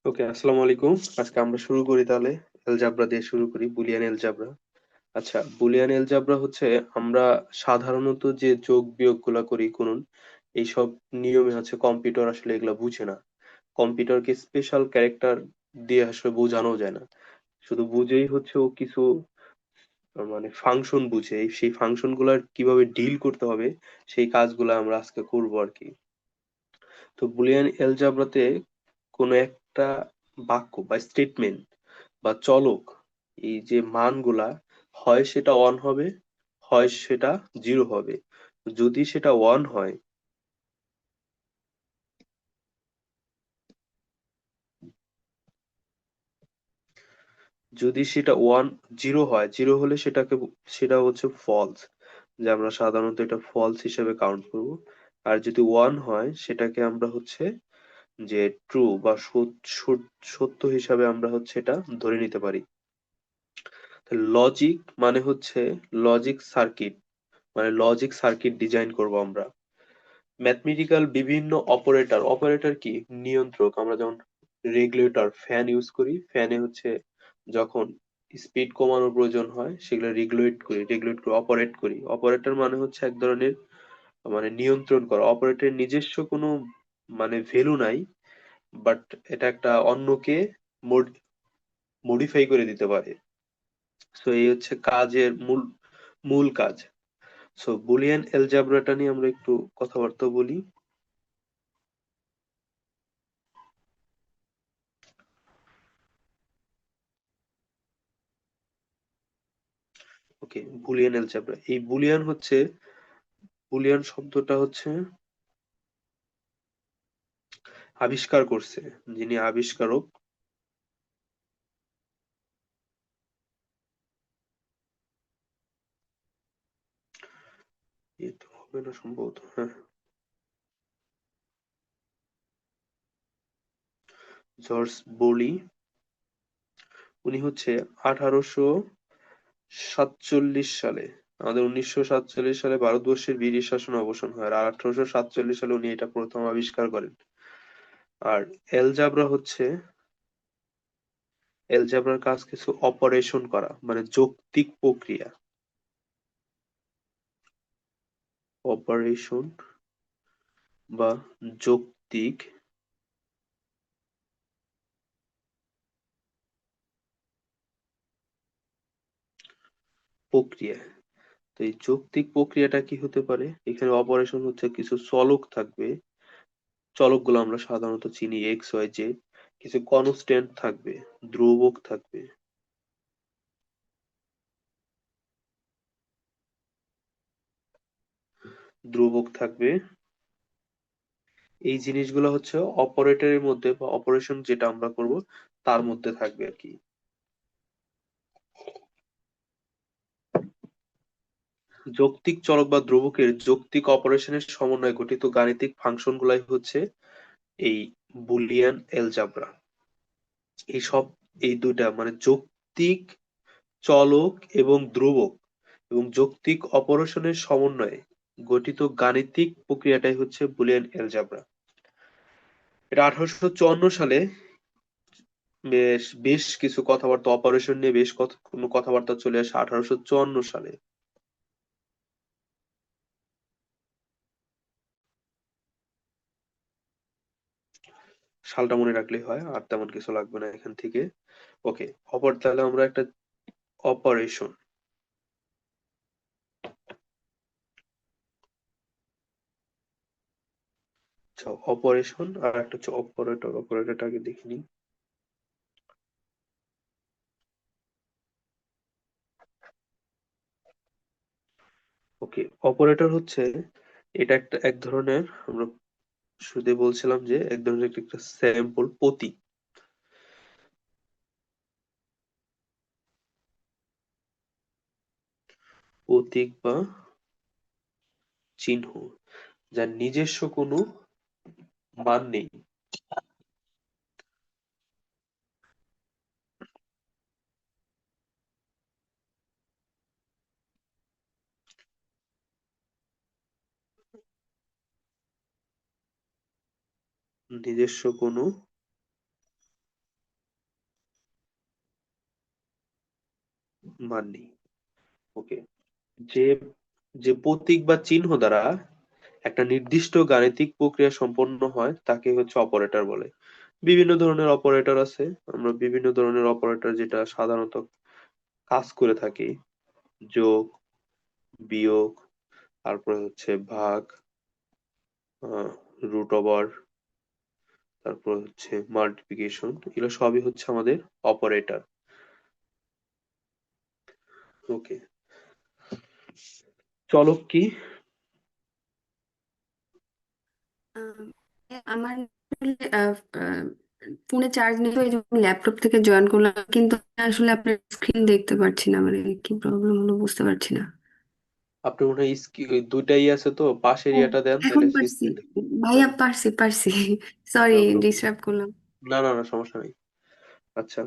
ওকে, আসসালামু আলাইকুম। আজকে আমরা শুরু করি তাহলে এলজাবরা দিয়ে শুরু করি, বুলিয়ান এলজাবরা। আচ্ছা, বুলিয়ান এলজাবরা হচ্ছে আমরা সাধারণত যে যোগ বিয়োগ গুলা করি গুণন, এইসব নিয়মে হচ্ছে কম্পিউটার আসলে এগুলা বুঝে না। কম্পিউটারকে স্পেশাল ক্যারেক্টার দিয়ে আসলে বোঝানো যায় না। শুধু বুঝেই হচ্ছে ও কিছু মানে ফাংশন বুঝে, সেই ফাংশন গুলার কিভাবে ডিল করতে হবে সেই কাজগুলা আমরা আজকে করবো আর কি। তো বুলিয়ান এলজাবরাতে কোনো একটা বাক্য বা স্টেটমেন্ট বা চলক, এই যে মানগুলা, হয় সেটা ওয়ান হবে, হয় সেটা জিরো হবে। যদি সেটা ওয়ান হয়, যদি সেটা ওয়ান জিরো হয়, জিরো হলে সেটা হচ্ছে ফলস, যে আমরা সাধারণত এটা ফলস হিসেবে কাউন্ট করব। আর যদি ওয়ান হয় সেটাকে আমরা হচ্ছে যে ট্রু বা সত্য হিসাবে আমরা হচ্ছে এটা ধরে নিতে পারি। লজিক মানে হচ্ছে লজিক সার্কিট, মানে লজিক সার্কিট ডিজাইন করব আমরা। ম্যাথমেটিক্যাল বিভিন্ন অপারেটর, অপারেটর কি নিয়ন্ত্রক, আমরা যেমন রেগুলেটর ফ্যান ইউজ করি, ফ্যানে হচ্ছে যখন স্পিড কমানোর প্রয়োজন হয় সেগুলো রেগুলেট করি, অপারেট করি। অপারেটর মানে হচ্ছে এক ধরনের মানে নিয়ন্ত্রণ করা। অপারেটরের নিজস্ব কোনো মানে ভ্যালু নাই, বাট এটা একটা অন্যকে মডিফাই করে দিতে পারে। সো এই হচ্ছে কাজের মূল মূল কাজ। সো বুলিয়ান এলজাবরাটা নিয়ে আমরা একটু কথাবার্তা বলি। ওকে, বুলিয়ান এলজেব্রা, এই বুলিয়ান শব্দটা হচ্ছে আবিষ্কার করছে, যিনি আবিষ্কারক, এ তো হবে না সম্ভবত, হ্যাঁ, জর্জ বলি। উনি হচ্ছে 1847 সালে, আমাদের 1947 সালে ভারতবর্ষের ব্রিটিশ শাসন অবসান হয়, আর 1847 সালে উনি এটা প্রথম আবিষ্কার করেন। আর এলজাবরা হচ্ছে, এলজাবরার কাজ কিছু অপারেশন করা, মানে যৌক্তিক প্রক্রিয়া, অপারেশন বা যৌক্তিক প্রক্রিয়া। তো এই যৌক্তিক প্রক্রিয়াটা কি হতে পারে, এখানে অপারেশন হচ্ছে কিছু চলক থাকবে, চলকগুলো আমরা সাধারণত চিনি এক্স ওয়াই জেড। কিছু কনস্ট্যান্ট থাকবে, ধ্রুবক থাকবে, ধ্রুবক থাকবে। এই জিনিসগুলো হচ্ছে অপারেটরের মধ্যে বা অপারেশন যেটা আমরা করব তার মধ্যে থাকবে আর কি। যৌক্তিক চলক বা ধ্রুবকের যৌক্তিক অপারেশনের সমন্বয়ে গঠিত গাণিতিক ফাংশন গুলাই হচ্ছে এই বুলিয়ান এলজাবরা। এই সব, এই দুইটা মানে যৌক্তিক চলক এবং ধ্রুবক এবং যৌক্তিক অপারেশনের সমন্বয়ে গঠিত গাণিতিক প্রক্রিয়াটাই হচ্ছে বুলিয়ান এলজাবরা। এটা 1854 সালে বেশ বেশ কিছু কথাবার্তা অপারেশন নিয়ে বেশ কোনো কথাবার্তা চলে আসে 1854 সালে। সালটা মনে রাখলেই হয়, আর তেমন কিছু লাগবে না এখান থেকে। ওকে, তাহলে আমরা একটা অপারেশন, অপারেশন আর একটা হচ্ছে অপারেটর, অপারেটরটা আগে দেখে নিই। ওকে, অপারেটর হচ্ছে এটা একটা এক ধরনের, আমরা শুরুতে বলছিলাম যে এক ধরনের একটা স্যাম্পল প্রতীক, প্রতীক বা চিহ্ন, যার নিজস্ব কোনো মান নেই। নিজস্ব কোনো মান নেই। ওকে। যে যে প্রতীক বা চিহ্ন দ্বারা একটা নির্দিষ্ট গাণিতিক প্রক্রিয়া সম্পন্ন হয় তাকে হচ্ছে অপারেটর বলে। বিভিন্ন ধরনের অপারেটর আছে, আমরা বিভিন্ন ধরনের অপারেটর যেটা সাধারণত কাজ করে থাকি। যোগ, বিয়োগ, তারপরে হচ্ছে ভাগ, রুট ওভার, তারপর হচ্ছে মাল্টিপ্লিকেশন, এগুলো সবই হচ্ছে আমাদের অপারেটর। ওকে। চলক কি? আম, আমার আহ, আহ, ফোনে চার্জ নেই, তো এই জন্য ল্যাপটপ থেকে জয়েন করলাম, কিন্তু আসলে আপনার স্ক্রিন দেখতে পাচ্ছি না, মানে কি প্রবলেম হলো বুঝতে পারছি না। আপনার মনে হয় ওই দুইটাই আছে, তো পাশের ও, ইয়াটা দেন এখন তাহলে পারছি। স্ক্রিন দেখতে ভাইয়া পাবেন। পারছি পারছি। সরি, না প্রবলেম। ডিস্টার্ব করলাম। না না না, সমস্যা নেই। আচ্ছা,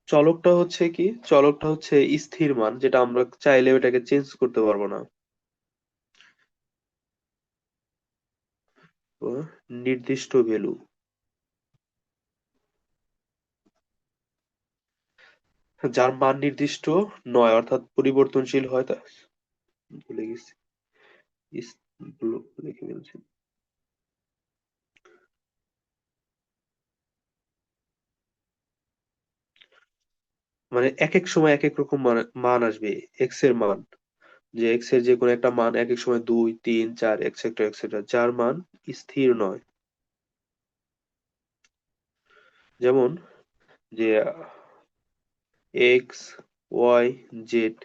চলকটা হচ্ছে কি? চলকটা হচ্ছে স্থির মান, যেটা আমরা চাইলে ওটাকে চেঞ্জ করতে পারবো না। তো নির্দিষ্ট ভ্যালু, যার মান নির্দিষ্ট নয় অর্থাৎ পরিবর্তনশীল হয়, তা ভুলে গেছি। লিখে ফেলছি। মানে এক এক সময় এক এক রকম মান মান আসবে। এক্স এর মান, যে এক্স এর যে কোনো একটা মান এক এক সময় 2, 3, 4 এক্সেট্রা এক্সেট্রা, যার মান স্থির নয়। যেমন যে এক্স, ওয়াই, জেড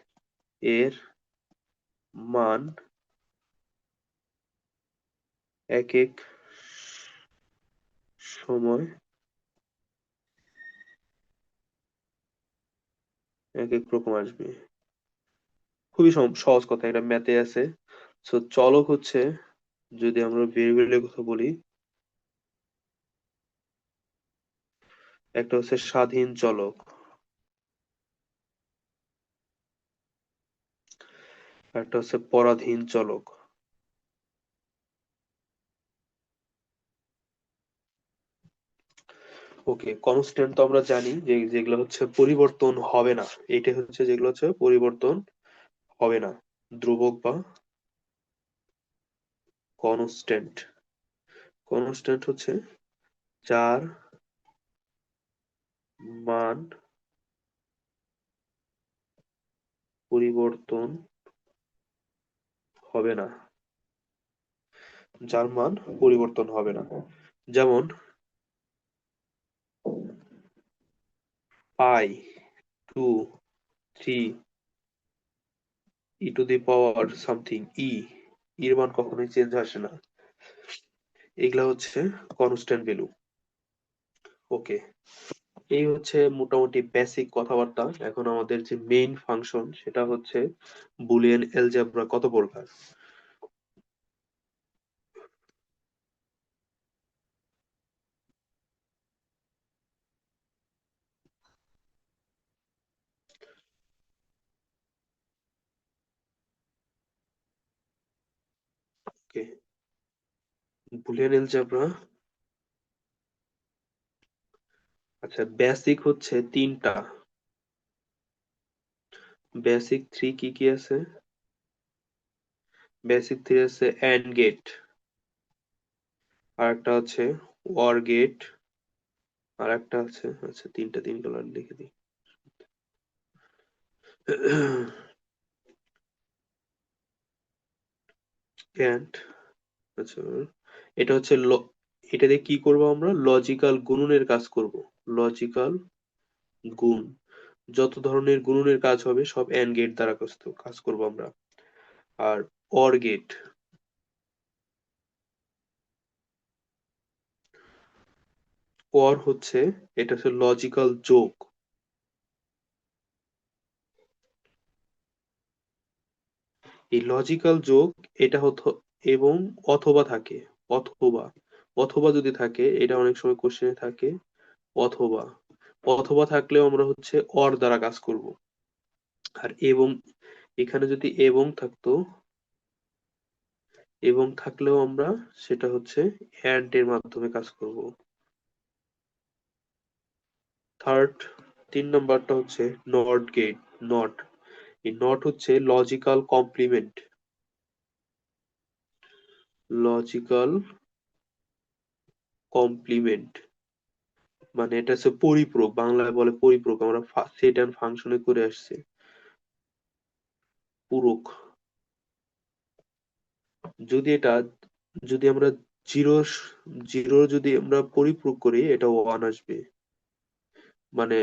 এর মান এক এক সময় এক এক রকম আসবে। খুবই সহজ কথা, এটা ম্যাথে আছে। সো চলক হচ্ছে, যদি আমরা ভেরিয়েবলের কথা বলি, একটা হচ্ছে স্বাধীন চলক, একটা হচ্ছে পরাধীন চলক। ওকে, কনস্ট্যান্ট তো আমরা জানি যে যেগুলো হচ্ছে পরিবর্তন হবে না, এটা হচ্ছে যেগুলো হচ্ছে পরিবর্তন হবে না, ধ্রুবক বা কনস্ট্যান্ট। কনস্ট্যান্ট হচ্ছে যার মান পরিবর্তন হবে না, যার মান পরিবর্তন হবে না। যেমন পাই, 2, 3, e⁻, সামথিং, এর মান কখনোই চেঞ্জ আসে না। এগুলা হচ্ছে কনস্ট্যান্ট ভ্যালু। ওকে, এই হচ্ছে মোটামুটি বেসিক কথাবার্তা। এখন আমাদের যে মেইন ফাংশন সেটা হচ্ছে বুলিয়ান এলজেব্রা কত প্রকার। ওকে, বুলিয়ান এলজেব্রা, আচ্ছা বেসিক হচ্ছে তিনটা। বেসিক থ্রি কি কি আছে? বেসিক থ্রি আছে এন্ড গেট, আর একটা আছে ওর গেট, আর একটা আছে, আচ্ছা তিনটা তিন কালার লিখে দিই। এন্ড, আচ্ছা, এটা হচ্ছে এটা দিয়ে কি করব? আমরা লজিক্যাল গুণনের কাজ করব। লজিক্যাল গুণ, যত ধরনের গুণনের কাজ হবে সব এন্ড গেট দ্বারা কাজ করব আমরা। আর অর গেট, অর হচ্ছে, এটা হচ্ছে লজিক্যাল যোগ। এই লজিক্যাল যোগ, এটা হতো এবং অথবা থাকে, অথবা, অথবা যদি থাকে, এটা অনেক সময় কোশ্চেনে থাকে, অথবা, অথবা থাকলেও আমরা হচ্ছে অর দ্বারা কাজ করব। আর এবং, এখানে যদি এবং থাকতো, এবং থাকলেও আমরা সেটা হচ্ছে অ্যান্ড এর মাধ্যমে কাজ করব। থার্ড, তিন নাম্বারটা হচ্ছে নট গেট। নট। এই নট হচ্ছে লজিক্যাল কমপ্লিমেন্ট। লজিক্যাল কমপ্লিমেন্ট মানে এটা হচ্ছে পরিপূরক, বাংলায় বলে পরিপূরক, আমরা সেট অ্যান্ড ফাংশনে করে আসছি। পূরক। যদি এটা, যদি আমরা জিরো, জিরো যদি আমরা পরিপূরক করি এটা ওয়ান আসবে, মানে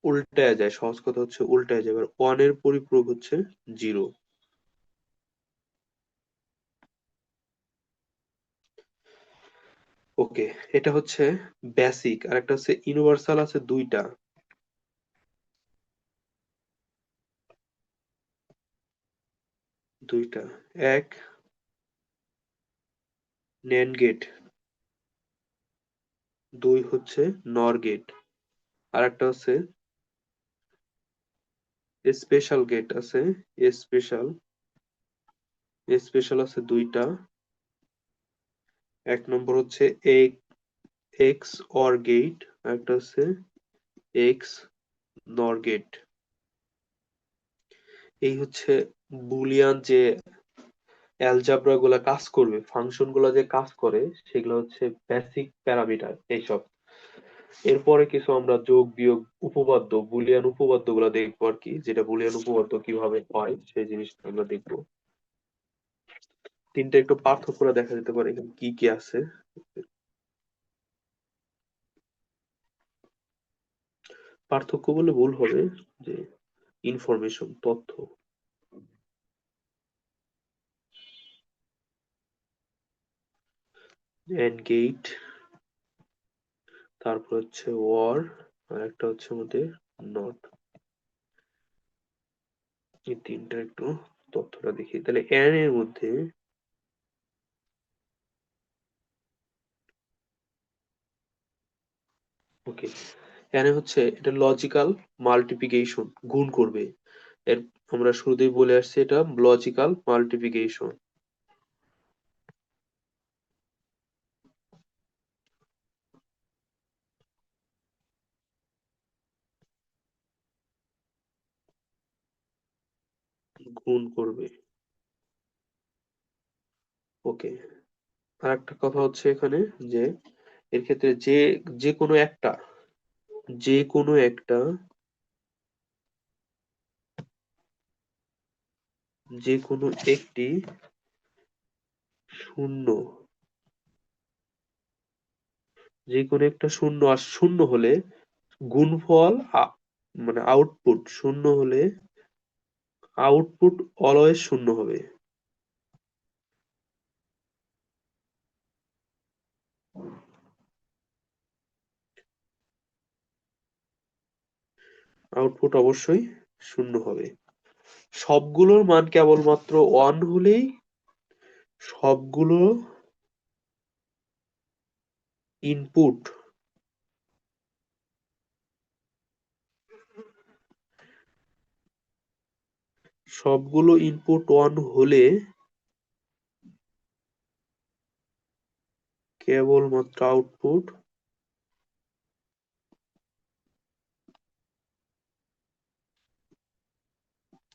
উল্টায় যায়, সহজ কথা হচ্ছে উল্টায় যায়। এবার ওয়ান এর পরিপূরক হচ্ছে জিরো। ওকে, এটা হচ্ছে বেসিক। আর একটা হচ্ছে ইউনিভার্সাল, আছে দুইটা। দুইটা, এক ন্যান্ড গেট, দুই হচ্ছে নর গেট। আর একটা হচ্ছে স্পেশাল গেট আছে। স্পেশাল, স্পেশাল আছে দুইটা। এক নম্বর হচ্ছে এক্স অর গেট, আর একটা হচ্ছে এক্স নর গেট। এই হচ্ছে বুলিয়ান যে অ্যালজাবরা গুলা কাজ করবে, ফাংশন গুলা যে কাজ করে, সেগুলো হচ্ছে বেসিক প্যারামিটার এইসব। এরপরে কিছু আমরা যোগ বিয়োগ উপপাদ্য, বুলিয়ান উপপাদ্য গুলা দেখবো আর কি, যেটা বুলিয়ান উপপাদ্য কিভাবে হয় সেই জিনিসটা আমরা দেখবো। তিনটা একটু পার্থক্যটা দেখা যেতে পারে এখানে কি কি আছে। পার্থক্য বলে ভুল হবে, যে ইনফরমেশন, তথ্য। এন্ড গেট, তারপর হচ্ছে ওয়ার, আর একটা হচ্ছে আমাদের নট। এই তিনটা একটু তথ্যটা দেখি তাহলে। এন এর মধ্যে, ওকে, এন এ হচ্ছে এটা লজিক্যাল মাল্টিপ্লিকেশন, গুণ করবে। এর আমরা শুরুতেই বলে আসছি এটা লজিক্যাল মাল্টিপ্লিকেশন। গুণ করবে। ওকে, আর একটা কথা হচ্ছে এখানে, যে এর ক্ষেত্রে যে, যে কোনো একটা, যে কোনো একটা, যে কোনো একটি শূন্য, যে কোনো একটা শূন্য, আর শূন্য হলে গুণফল মানে আউটপুট শূন্য হলে আউটপুট অলওয়েজ শূন্য হবে। আউটপুট অবশ্যই শূন্য হবে। সবগুলোর মান কেবলমাত্র ওয়ান হলেই, সবগুলো ইনপুট, সবগুলো ইনপুট ওয়ান হলে কেবলমাত্র আউটপুট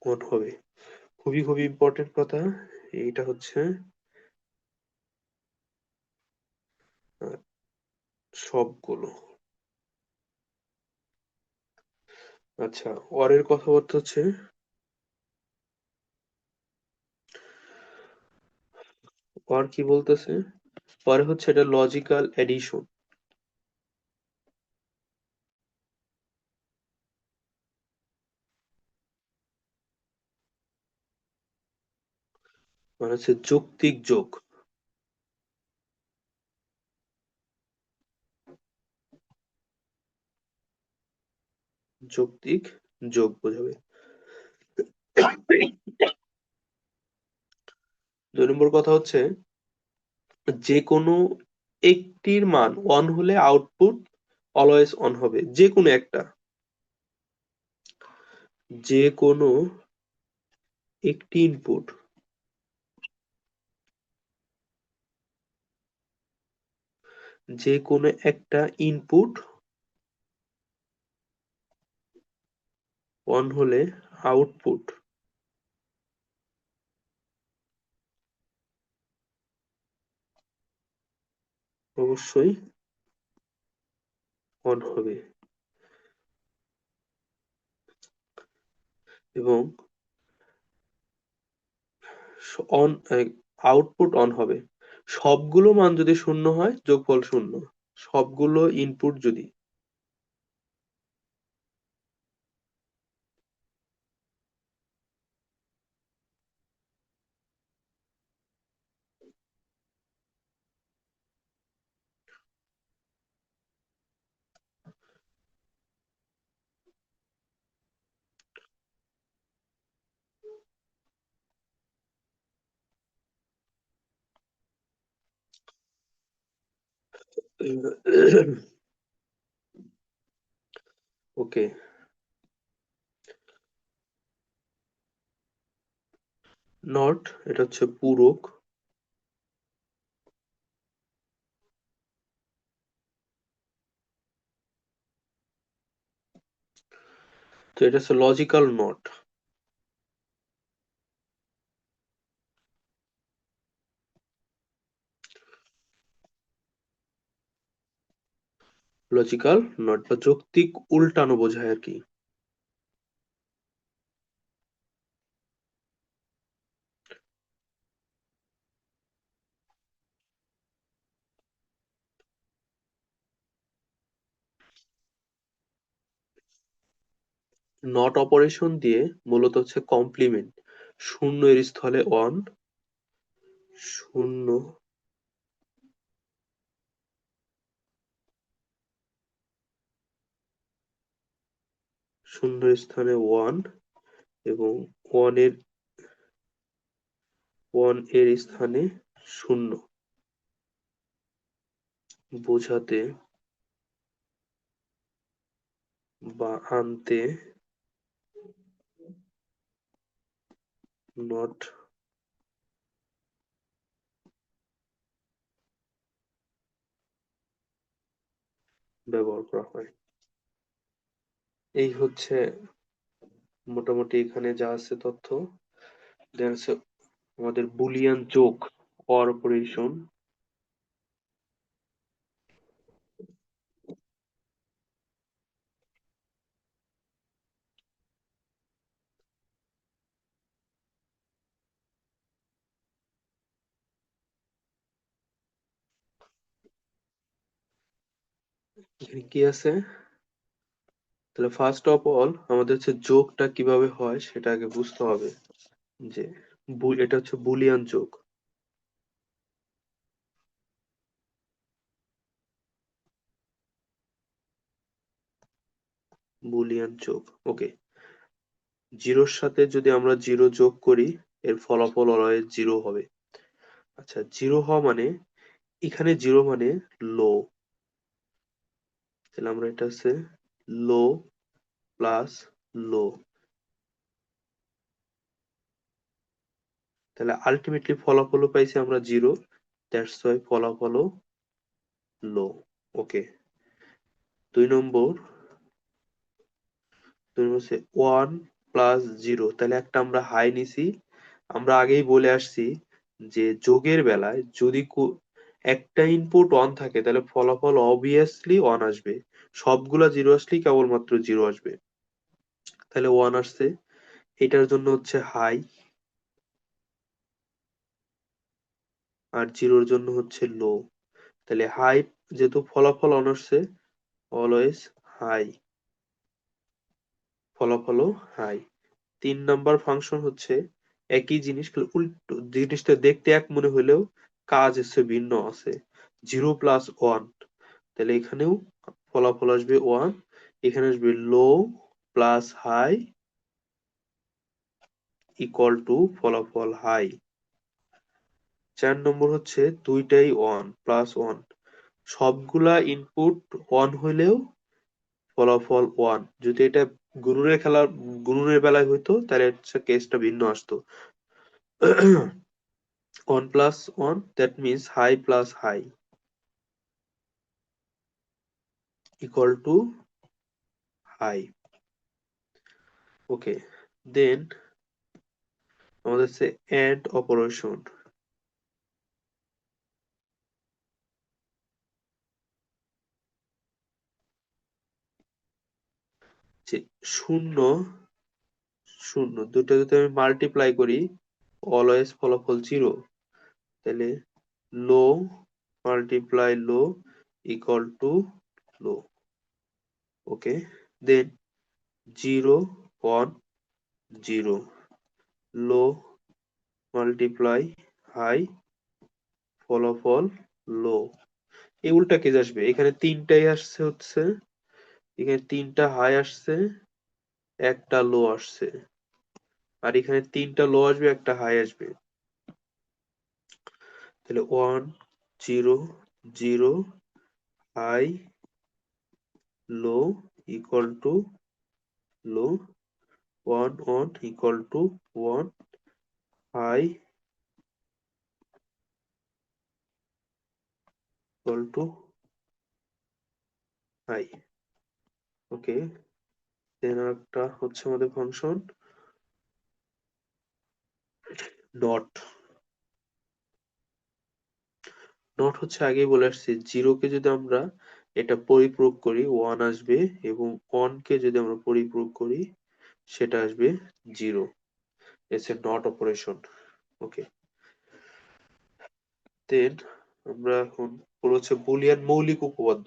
ওয়ান হবে। খুবই খুবই ইম্পর্টেন্ট কথা এইটা হচ্ছে। আহ, সবগুলো, আচ্ছা, ওয়ারের কথাবার্তা হচ্ছে, ওয়ার কি বলতেছে, পরে হচ্ছে এটা লজিক্যাল এডিশন, মানে হচ্ছে যৌক্তিক যোগ। যৌক্তিক যোগ বোঝাবে। 2 নম্বর কথা হচ্ছে, যে কোনো একটির মান অন হলে আউটপুট অলওয়েজ অন হবে, যে কোনো একটা, যে কোনো একটি ইনপুট, যে কোনো একটা ইনপুট অন হলে আউটপুট অবশ্যই অন হবে এবং অন আউটপুট অন হবে। সবগুলো মান যদি শূন্য হয় যোগফল শূন্য, সবগুলো ইনপুট যদি ওকে, নট এটা হচ্ছে পূরক, তো এটা হচ্ছে লজিক্যাল নট। লজিক্যাল নট বা যৌক্তিক উল্টানো বোঝায় আর কি। নট অপারেশন দিয়ে মূলত হচ্ছে কমপ্লিমেন্ট, শূন্য এর স্থলে অন, শূন্য শূন্য স্থানে ওয়ান এবং ওয়ান এর স্থানে শূন্য বোঝাতে বা আনতে নট ব্যবহার করা হয়। এই হচ্ছে মোটামুটি এখানে যা আছে তথ্য। দেন আছে আমাদের বুলিয়ান যোগ অপারেশন। এখানে কি আছে, তাহলে ফার্স্ট অফ অল আমাদের হচ্ছে যোগটা কিভাবে হয় সেটা আগে বুঝতে হবে। যে এটা হচ্ছে বুলিয়ান যোগ, বুলিয়ান যোগ। ওকে, জিরোর সাথে যদি আমরা জিরো যোগ করি এর ফলাফল অলওয়েজ জিরো হবে। আচ্ছা, জিরো হওয়া মানে এখানে জিরো মানে লো, তাহলে আমরা এটা হচ্ছে লো প্লাস লো, তাহলে আলটিমেটলি ফলাফলও পাইছি আমরা জিরো, দ্যাটস ওয়াই ফলাফলও লো। ওকে, দুই নম্বর হচ্ছে ওয়ান প্লাস জিরো, তাহলে একটা আমরা হাই নিছি। আমরা আগেই বলে আসছি যে যোগের বেলায় যদি একটা ইনপুট অন থাকে তাহলে ফলাফল অবভিয়াসলি অন আসবে, সবগুলা জিরো আসলেই কেবলমাত্র জিরো আসবে। তাহলে ওয়ান আসছে, এটার জন্য হচ্ছে হাই, আর জিরোর জন্য হচ্ছে লো। তাহলে হাই, যেহেতু ফলাফল অন আসছে অলওয়েজ হাই, ফলাফলও হাই। তিন নাম্বার ফাংশন হচ্ছে একই জিনিস খালি উল্টো, জিনিসটা দেখতে এক মনে হলেও কাজ হচ্ছে ভিন্ন আছে। জিরো প্লাস ওয়ান, তাহলে এখানেও ফলাফল আসবে ওয়ান, এখানে আসবে লো প্লাস হাই ইকুয়াল টু ফলাফল হাই। চার নম্বর হচ্ছে দুইটাই ওয়ান প্লাস ওয়ান, সবগুলা ইনপুট ওয়ান হইলেও ফলাফল ওয়ান। যদি এটা গুণনের বেলায় হইতো তাহলে হচ্ছে কেসটা ভিন্ন আসতো। One plus one, that means high plus high equal to high. Okay, then আমাদের হচ্ছে এন্ড অপারেশন, যে শূন্য শূন্য দুটো যদি আমি মাল্টিপ্লাই করি অলওয়েজ ফলাফল জিরো, তাহলে low multiply low equal to low. Okay, then zero one zero, low multiply high ফলাফল লো। এই উল্টা কেস আসবে, এখানে তিনটাই আসছে হচ্ছে, এখানে তিনটা হাই আসছে একটা লো আসছে, আর এখানে তিনটা লো আসবে একটা হাই আসবে, তাহলে one zero zero high low equal to low, one one equal to one, high equal to high. Okay, then একটা হচ্ছে আমাদের ফাংশন ডট। নট হচ্ছে আগেই বলে আসছি, জিরোকে যদি আমরা এটা পরিপূরক করি ওয়ান আসবে, এবং ওয়ান কে যদি আমরা পরিপূরক করি সেটা আসবে জিরো। এসে নট অপারেশন। ওকে, দেন আমরা এখন পড়বো হচ্ছে বুলিয়ান মৌলিক উপপাদ্য।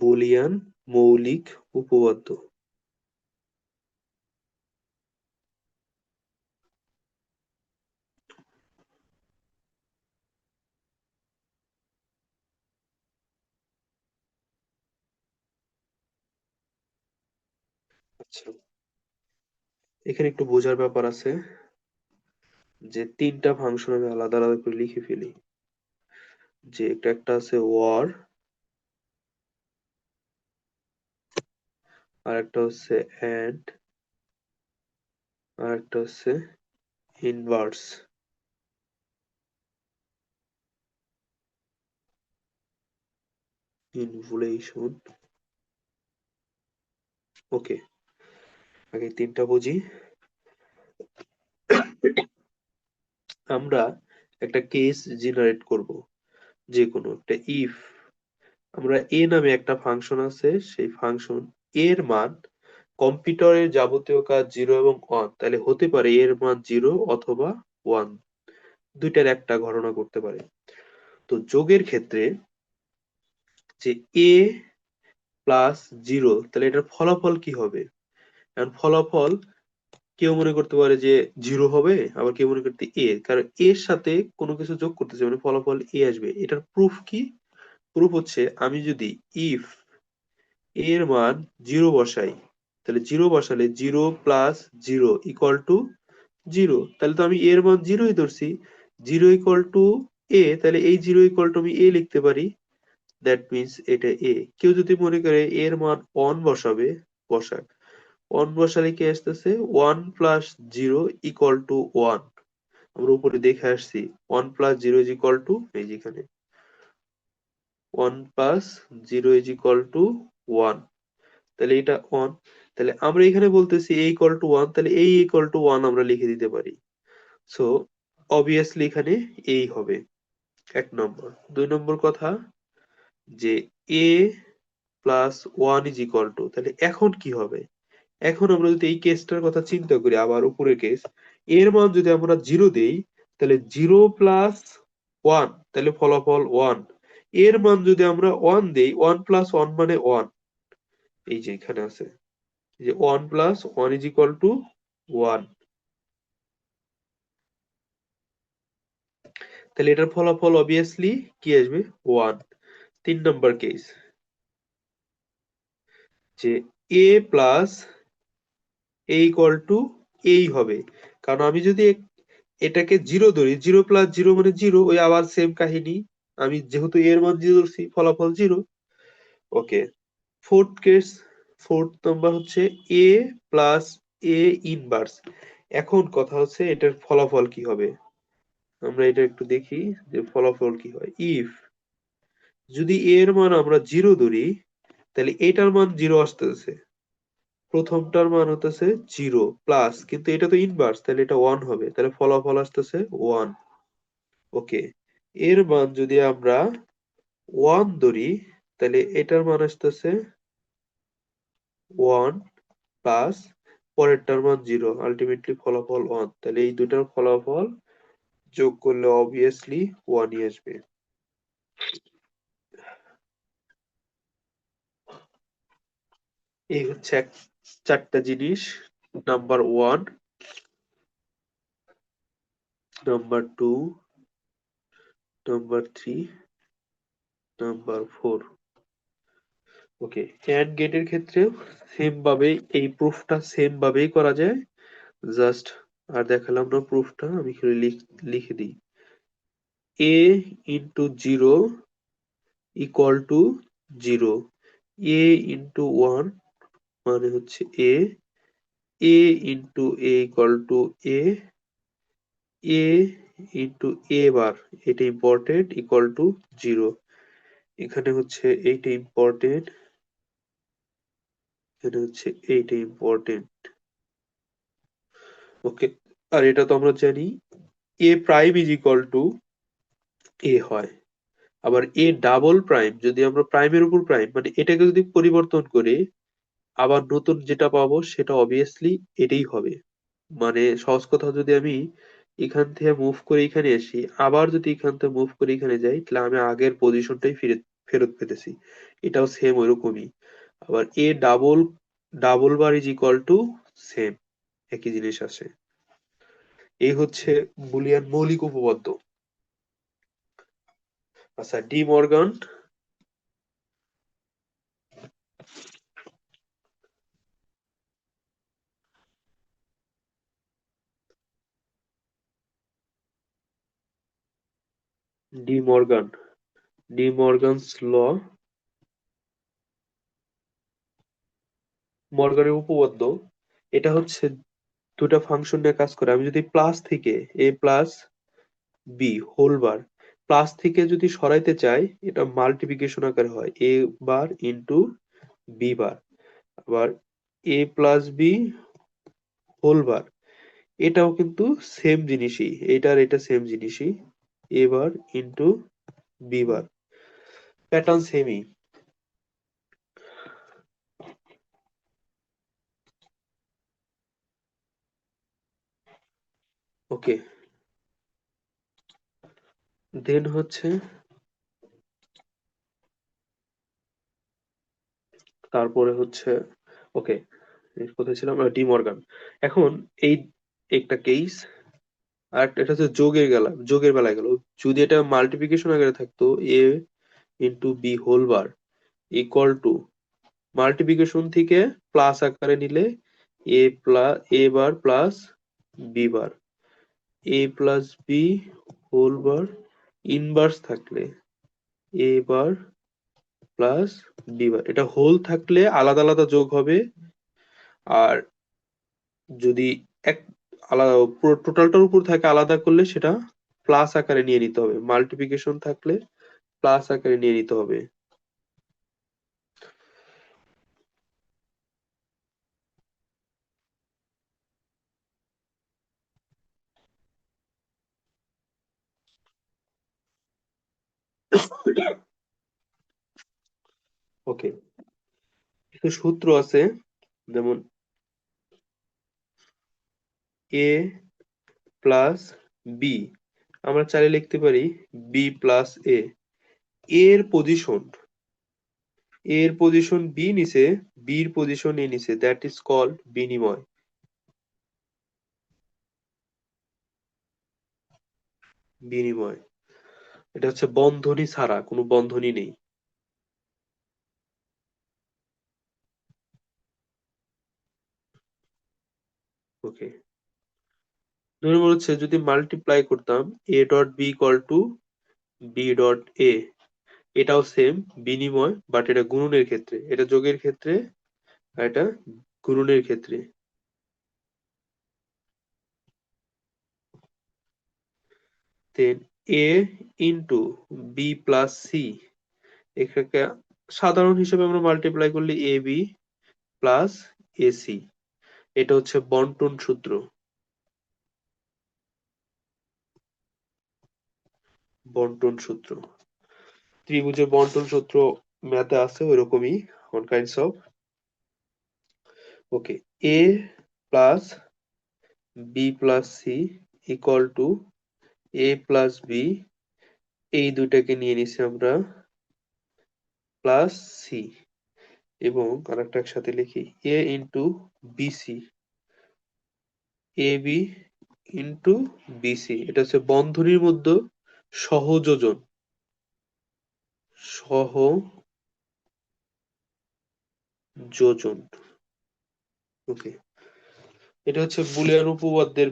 বুলিয়ান মৌলিক উপপাদ্য। আচ্ছা, এখানে একটু বোঝার ব্যাপার আছে, যে তিনটা ফাংশন আমি আলাদা আলাদা করে লিখে ফেলি, যে একটা একটা আছে ওয়ার, আর একটা হচ্ছে এন্ড, আর একটা হচ্ছে ইনভার্স ইনভুলেশন। ওকে, আগে তিনটা বুঝি। আমরা একটা কেস জেনারেট করব, যে কোনো একটা ইফ আমরা এ নামে একটা ফাংশন আছে, সেই ফাংশন এর মান কম্পিউটারের যাবতীয় কাজ জিরো এবং ওয়ান, তাহলে হতে পারে এর মান জিরো অথবা ওয়ান, দুইটার একটা ঘটনা করতে পারে। তো যোগের ক্ষেত্রে যে এ প্লাস জিরো, তাহলে এটার ফলাফল কি হবে? এখন ফলাফল কেউ মনে করতে পারে যে জিরো হবে, আবার কেউ মনে করতে এ, কারণ এর সাথে কোনো কিছু যোগ করতেছে মানে ফলাফল এ আসবে। এটার প্রুফ কি? প্রুফ হচ্ছে আমি যদি ইফ এর মান জিরো বসাই, তাহলে জিরো বসালে zero plus zero equal to zero, তাহলে তো আমি এর মান জিরোই ধরছি, জিরো ইকুয়াল টু এ, তাহলে এই জিরো ইকুয়াল টু আমি এ লিখতে পারি, দ্যাট মিনস এটা এ। কেউ যদি মনে করে এর মান অন বসাবে, বসাক, ওয়ান বসালে কি আসতেছে one plus zero equal to one, আমরা উপরে দেখে আসছি one plus zero is equal two এই যেখানে one plus zero is equal to one, তাহলে এটা ওয়ান, তাহলে আমরা এখানে বলতেছি এ ইকুয়াল টু ওয়ান, তাহলে এই ইকুয়াল টু ওয়ান আমরা লিখে দিতে পারি। সো অবভিয়াসলি এখানে এই হবে এক নম্বর। দুই নম্বর কথা, যে A plus one is equal to, তাহলে এখন কি হবে? এখন আমরা যদি এই কেসটার কথা চিন্তা করি, আবার উপরের কেস, এর মান যদি আমরা জিরো দেই তাহলে জিরো প্লাস ওয়ান, তাহলে ফলাফল ওয়ান। এর মান যদি আমরা ওয়ান দেই, ওয়ান প্লাস ওয়ান মানে ওয়ান, এই যে এখানে আছে যে one plus one is equal to one, তাহলে এটার ফলাফল অবভিয়াসলি কি আসবে? ওয়ান। তিন নম্বর কেস, যে A plus A equal to এই হবে, কারণ আমি যদি এটাকে জিরো ধরি, জিরো প্লাস জিরো মানে জিরো, ওই আবার সেম কাহিনী, আমি যেহেতু এর মান জিরো ধরছি ফলাফল জিরো। ওকে, ফোর্থ কেস, ফোর্থ নাম্বার হচ্ছে এ প্লাস এ ইনভার্স। এখন কথা হচ্ছে এটার ফলাফল কি হবে, আমরা এটা একটু দেখি যে ফলাফল কি হয়। ইফ যদি এর মান আমরা জিরো ধরি, তাহলে এটার মান জিরো আসতেছে, প্রথমটার মান হতেছে 0 প্লাস, কিন্তু এটা তো ইনভার্স, তাহলে এটা 1 হবে, তাহলে ফলাফল আসতেছে 1। ওকে, এর মান যদি আমরা 1 ধরি, তাহলে এটার মান আসতেছে 1 প্লাস পরেরটার মান 0, আলটিমেটলি ফলাফল 1। তাহলে এই দুটার ফলাফল যোগ করলে অবভিয়াসলি 1ই আসবে। এই হচ্ছে চারটা জিনিস: number 1, number 2, number 3, number 4। Okay, and গেটের ক্ষেত্রেও সেম ভাবেই এই প্রুফটা সেম ভাবেই করা যায়। জাস্ট আর দেখালাম না প্রুফটা, আমি খালি লিখে দিই। a into 0 equal to 0, a into 1 মানে হচ্ছে a into a equal to a into a বার, এটা ইম্পর্টেন্ট, ইকুয়াল টু 0। এখানে হচ্ছে এইটা ইম্পর্টেন্ট, এখানে হচ্ছে এইটা ইম্পর্টেন্ট। ওকে, আর এটা তো আমরা জানি এ প্রাইম ইজ ইকুয়াল টু এ হয়। আবার এ ডাবল প্রাইম, যদি আমরা প্রাইমের উপর প্রাইম মানে এটাকে যদি পরিবর্তন করে আবার নতুন যেটা পাবো সেটা অবভিয়াসলি এটাই হবে। মানে সহজ কথা, যদি আমি এখান থেকে মুভ করে এখানে আসি, আবার যদি এখান থেকে মুভ করে এখানে যাই, তাহলে আমি আগের পজিশনটাই ফেরত পেতেছি। এটাও সেম ওইরকমই। আবার এ double double bar is equal to same, একই জিনিস আসে। এই হচ্ছে বুলিয়ান মৌলিক উপপাদ্য। আচ্ছা, ডি মর্গান ডি মর্গানস ল, মর্গানের উপপাদ্য। এটা হচ্ছে দুটা ফাংশন নিয়ে কাজ করে। আমি যদি প্লাস থেকে A plus B whole bar, plus থেকে যদি সরাইতে চাই, এটা মাল্টিপ্লিকেশন আকারে হয়, এ বার ইন্টু বি বার। আবার A plus B whole bar, এটাও কিন্তু সেম জিনিসই, এটার এটা সেম জিনিসই, A bar into B bar, pattern সেমই। ওকে, দেন হচ্ছে তারপরে হচ্ছে, ওকে, কোথায় ছিলাম, ডি মর্গান। এখন এই একটা কেস, আর এটা হচ্ছে যোগের বেলায় গেল। যদি এটা মাল্টিপ্লিকেশন আকারে থাকতো, A into B whole bar equal to, multiplication থেকে প্লাস আকারে নিলে A bar plus B bar, A plus B whole bar, inverse থাকলে এ বার প্লাস বি বার। এটা হোল থাকলে আলাদা আলাদা যোগ হবে, আর যদি এক আলাদা পুরো টোটালটার উপর থাকে আলাদা করলে সেটা প্লাস আকারে নিয়ে নিতে হবে, মাল্টিপ্লিকেশন থাকলে প্লাস আকারে নিয়ে নিতে হবে। ওকে, কিছু সূত্র আছে, যেমন এ প্লাস বি, আমরা চাইলে লিখতে পারি বি প্লাস এ। এর পজিশন বি নিছে, বির পজিশন এ নিছে, দ্যাট ইজ কল্ড বিনিময়। বিনিময়, এটা হচ্ছে বন্ধনী ছাড়া, কোনো বন্ধনী নেই। ওকে, ধরে মনে হচ্ছে যদি মাল্টিপ্লাই করতাম A dot B equal to B dot A, এটাও সেম বিনিময়, বাট এটা গুণনের ক্ষেত্রে, এটা যোগের ক্ষেত্রে, আর এটা গুণনের ক্ষেত্রে। দেন এ ইন্টু বি প্লাস সি, এটাকে সাধারণ হিসেবে আমরা মাল্টিপ্লাই করলে এ বি প্লাস এসি। এটা হচ্ছে বন্টন সূত্র। বন্টন সূত্র, ত্রিভুজের বন্টন সূত্র ম্যাথে আছে ওইরকমই, on kinds of. Okay, A plus B plus C equal to A plus B, এই দুইটাকে নিয়ে নিছি আমরা প্লাস সি, এবং আরেকটা একসাথে লিখি এ into BC, A B into BC. এটা হচ্ছে বন্ধনীর মধ্যে সহযোজন, সহযোজন। ওকে, এটা হচ্ছে বুলিয়ান উপপাদ্যের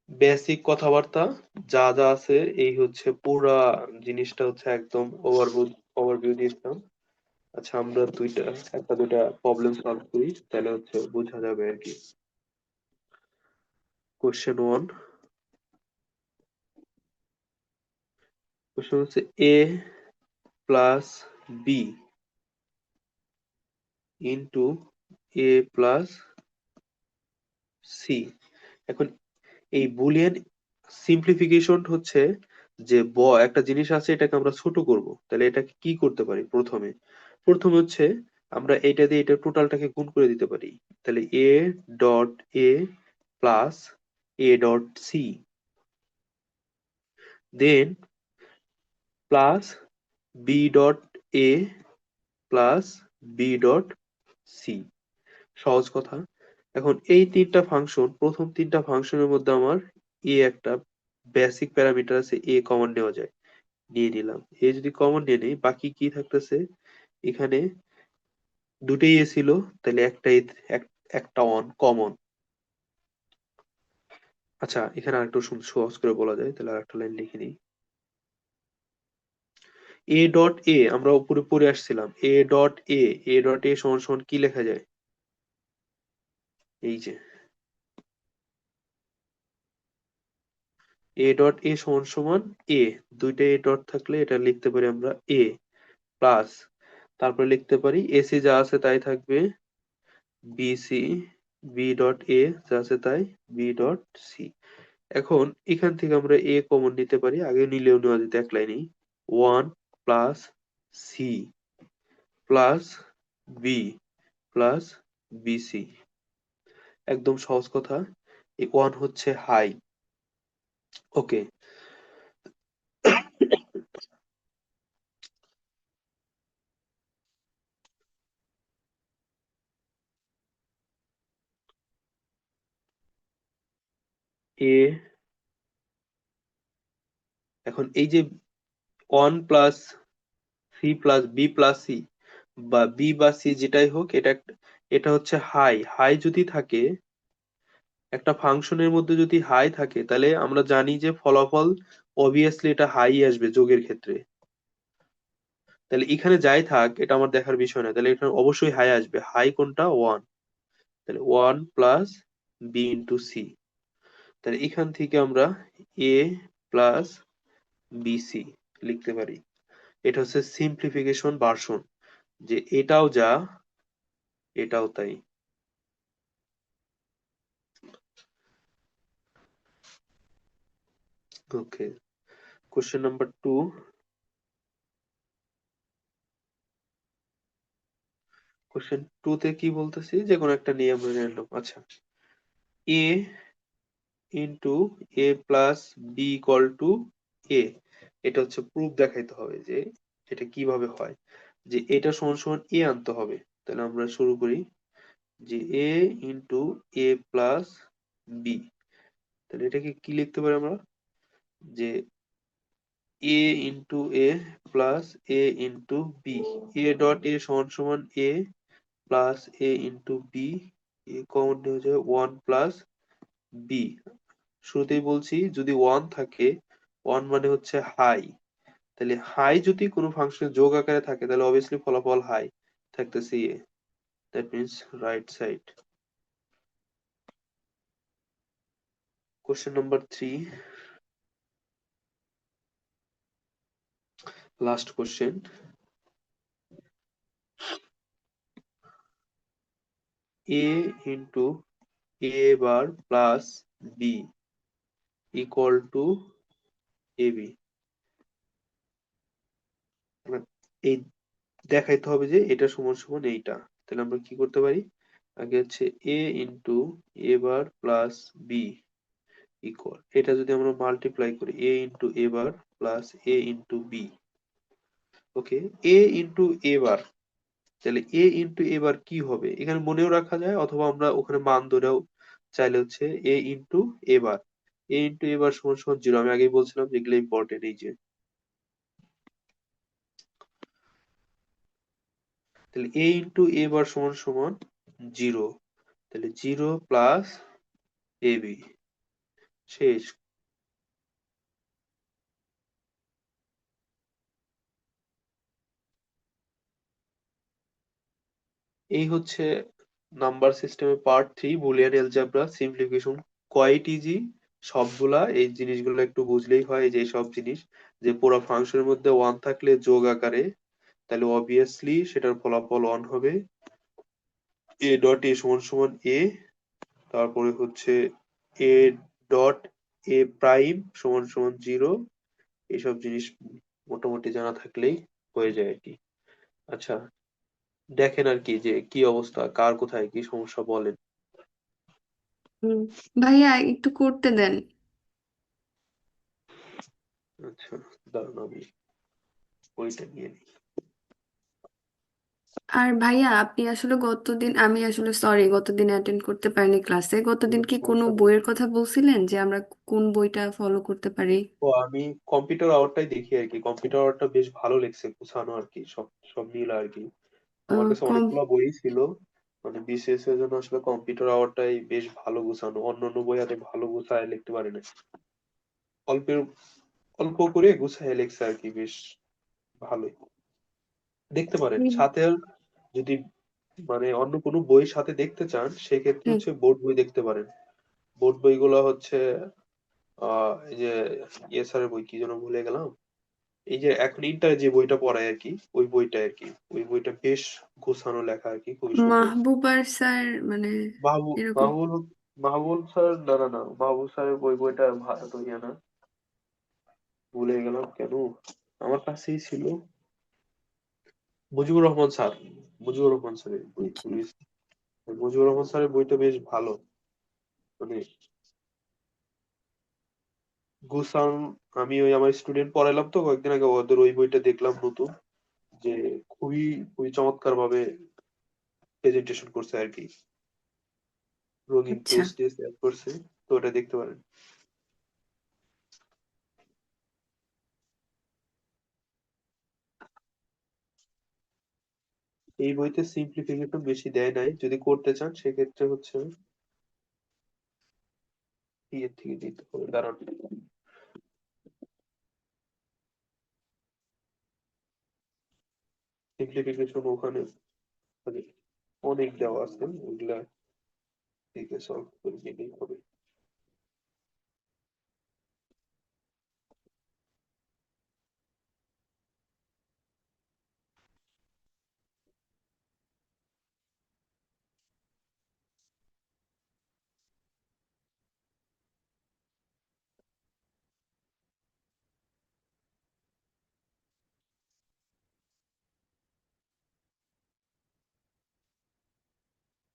বেসিক কথাবার্তা, যা যা আছে এই হচ্ছে পুরা জিনিসটা হচ্ছে একদম ওভারভিউ দিয়েছিলাম। আচ্ছা, আমরা একটা দুইটা প্রবলেম সলভ করি, তাহলে হচ্ছে বোঝা যাবে আর কি। কোশ্চেন ওয়ান, কোশ্চেন হচ্ছে এ plus B into A plus C. এখন এই বুলিয়ান সিম্পলিফিকেশন হচ্ছে যে একটা জিনিস আছে, এটাকে আমরা ছোট করব, তাহলে এটাকে কি করতে পারি? প্রথমে হচ্ছে আমরা এটা দিয়ে এটা টোটালটাকে গুণ করে দিতে পারি। তাহলে A dot A plus A dot C, then plus B dot A plus B dot C. সহজ কথা। এখন এই তিনটা ফাংশন, প্রথম তিনটা ফাংশনের মধ্যে আমার এ একটা বেসিক প্যারামিটার আছে, এ কমন নেওয়া যায়, নিয়ে নিলাম। এ যদি কমন নিয়ে নেই, বাকি কি থাকতেছে? এখানে দুটোই এ ছিল, তাহলে একটা অন কমন। আচ্ছা, এখানে আরেকটু সহজ করে বলা যায়, তাহলে আরেকটা লাইন লিখে নিই। এ ডট এ আমরা উপরে পড়ে আসছিলাম, এ dot A, A dot A সমান সমান কি লেখা যায়? এই যে এ ডট এ সমান সমান এ, দুইটা এ ডট থাকলে এটা লিখতে পারি আমরা এ প্লাস, তারপরে লিখতে পারি এসি যা আছে তাই থাকবে, বিসি, বি ডট এ যা আছে তাই বি ডট সি। এখন এখান থেকে আমরা এ কমন নিতে পারি, আগে নিলেও নেওয়া যেত এক লাইনেই। One plus C plus B plus BC. একদম সহজ কথা, এই ওয়ান হচ্ছে হাই। ওকে, এ, এখন এই যে one plus C plus B plus C, বা বি বা সি যেটাই হোক, এটা হচ্ছে হাই। হাই যদি থাকে, একটা ফাংশনের মধ্যে যদি হাই থাকে, তাহলে আমরা জানি যে ফলাফল অবভিয়াসলি এটা হাই আসবে যোগের ক্ষেত্রে। তাহলে এখানে যাই থাক, এটা আমার দেখার বিষয় না, তাহলে এখানে অবশ্যই হাই আসবে। হাই কোনটা? ওয়ান। তাহলে one plus B into C. তাহলে এখান থেকে আমরা এ প্লাস বিসি লিখতে পারি। এটা হচ্ছে সিম্পলিফিকেশন ভার্সন, যে এটাও যা এটাও তাই। Okay, question number two. Question two তে কি বলতেছি, যে কোনো একটা নিয়ে আমরা নিলাম। আচ্ছা, A into A plus B equal to A, এটা হচ্ছে প্রুফ দেখাইতে হবে যে এটা কিভাবে হয়, যে এটা সমান সমান এ আনতে হবে। তাহলে আমরা শুরু করি, যে A into A plus B. তাহলে এটাকে কি লিখতে পারি আমরা, যে A into A plus A into B, A dot A সমান সমান A plus A into B, A common হয়ে যায় ওয়ান প্লাস বি। শুরুতেই বলছি, যদি ওয়ান থাকে, ওয়ান মানে হচ্ছে হাই, তাহলে হাই যদি কোনো ফাংশন যোগ আকারে থাকে, তাহলে অবভিয়াসলি ফলাফল হাই থাকতেছে A, that means right side. Question number three, last question. A into A bar plus B equal to A B. এই দেখাইতে হবে যে এটা সমান সমান এইটা। তাহলে আমরা কি করতে পারি, আগে হচ্ছে এ into A bar plus B equal, এটা যদি আমরা মাল্টিপ্লাই করি এ into A bar plus A into B. Okay, A into A বার, তাহলে এ ইন্টু এ বার কি হবে এখানে মনেও রাখা যায়, অথবা আমরা ওখানে মান ধরেও চাইলে হচ্ছে এ into A bar, A into A বার সমান সমান জিরো। আমি আগেই বলছিলাম যেগুলো ইম্পর্টেন্ট, এই যে তাহলে এ ইন্টু এ বার সমান সমান জিরো, তাহলে জিরো প্লাস এ বি, শেষ। এই হচ্ছে নাম্বার সিস্টেমের part 3, Boolean algebra simplification. Quite easy, সবগুলা এই জিনিসগুলো একটু বুঝলেই হয়, যে সব জিনিস যে পুরো ফাংশনের মধ্যে ওয়ান থাকলে যোগ আকারে, তাহলে অবভিয়াসলি সেটার ফলাফল ওয়ান হবে। এ ডট এ সমান সমান এ, তারপরে হচ্ছে এ ডট এ প্রাইম সমান সমান জিরো। এইসব জিনিস মোটামুটি জানা থাকলেই হয়ে যায় আর কি। আচ্ছা, দেখেন আর কি যে কি অবস্থা, কার কোথায় কি সমস্যা বলেন। হুম, ভাইয়া একটু করতে দেন। আচ্ছা, দাঁড়ান আমি ওইটা নিয়ে নিই। আর ভাইয়া আপনি আসলে গতদিন, আমি আসলে সরি গতদিন অ্যাটেন্ড করতে পারিনি ক্লাসে। গতদিন কি কোনো সমস্যা নেই। বইয়ের কথা বলছিলেন যে আমরা কোন বইটা ফলো করতে পারি? ও, আমি কম্পিউটার আওয়ারটাই দেখি আর কি, কম্পিউটার আওয়ারটা বেশ ভালো লেগছে, গুছানো আর কি, সব সব মিলা আর কি। আমার কাছে কম। অনেকগুলো বই ছিল, মানে বিসিএস এর জন্য আসলে কম্পিউটার আওয়ারটাই বেশ ভালো গুছানো, অন্যান্য বই আরে ভালো গুছায় লিখতে পারে না, অল্প অল্প করে গুছায় লিখছে আর কি, বেশ ভালোই। দেখতে পারেন সাথে, যদি মানে অন্য কোনো বই সাথে দেখতে চান সেক্ষেত্রে হুম, হচ্ছে বোর্ড বই দেখতে পারেন। বোর্ড বইগুলো হচ্ছে এই যে ইয়ে স্যারের বই কি যেন ভুলে গেলাম, এই যে এখন ইন্টারে যে বইটা পড়ায় আর কি, ওই বইটা আর কি, ওই বইটা বেশ গোছানো লেখা আর কি, খুবই সুন্দর। মাহবুবার স্যার মানে মাহবুব এরকম। মাহবুল মাহবুল স্যার, না না না, মাহবুব স্যারের বইটা ভালো তো ইয়ে না, ভুলে গেলাম কেন, আমার কাছেই ছিল। মুজিবুর রহমান স্যার, মুজিবুর রহমান স্যারের বই আচ্ছা। পুলিশ, মুজিবুর রহমান স্যারের বইটা বেশ ভালো, মানে গুছান। আমি ওই আমার স্টুডেন্ট পড়াইলাম তো কয়েকদিন আগে, ওদের ওই বইটা দেখলাম নতুন, যে খুবই খুবই চমৎকার ভাবে প্রেজেন্টেশন করছে আর কি, রঙিন আচ্ছা, পেজ টেজ অ্যাড করছে, তো ওটা দেখতে পারেন। এই বইতে সিম্পলিফিকেশন বেশি দেয় নাই, যদি করতে চান সেক্ষেত্রে হচ্ছে ইয়ে থেকে দিতে হবে, দাঁড়ান। সিম্পলিফিকেশন ওখানে মানে অনেক দেওয়া আছে, ওগুলা থেকে সলভ করে নিলেই হবে।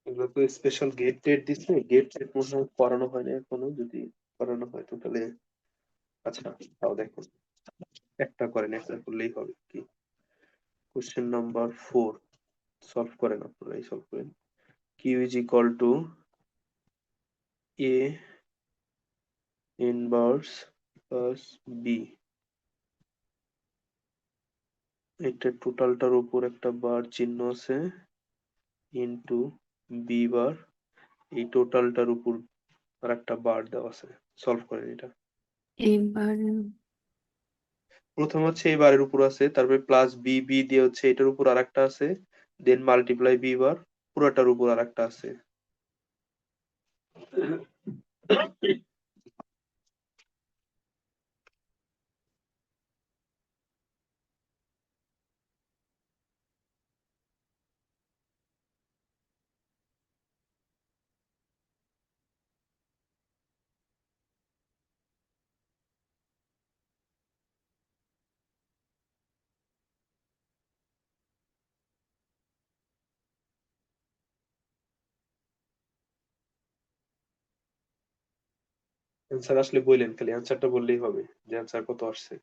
এগুলো তো স্পেশাল গেট টেট দিচ্ছে, গেট টেট মনে হয় করানো হয়নি এখনো, যদি করানো হয় তো তাহলে আচ্ছা, তাও দেখুন, একটা করেন, একটা করলেই হবে কি। কোশ্চেন নাম্বার 4 সলভ করেন, আপনারাই সলভ করেন। Q is equal to A inverse plus B, এটা টোটালটার উপর একটা বার চিহ্ন আছে, ইনটু বি বার, এই টোটালটার উপর আর একটা বার দেওয়া আছে। সলভ করেন এটা। এইবার প্রথম হচ্ছে এই বারের উপর আছে, তারপরে প্লাস বি, বি দিয়ে হচ্ছে এটার উপর আরেকটা আছে, দেন মাল্টিপ্লাই বি বার, পুরোটার উপর আরেকটা আছে। অ্যান্সার আসলে বললেন, খালি অ্যান্সারটা বললেই হবে যে অ্যান্সার কত আসছে।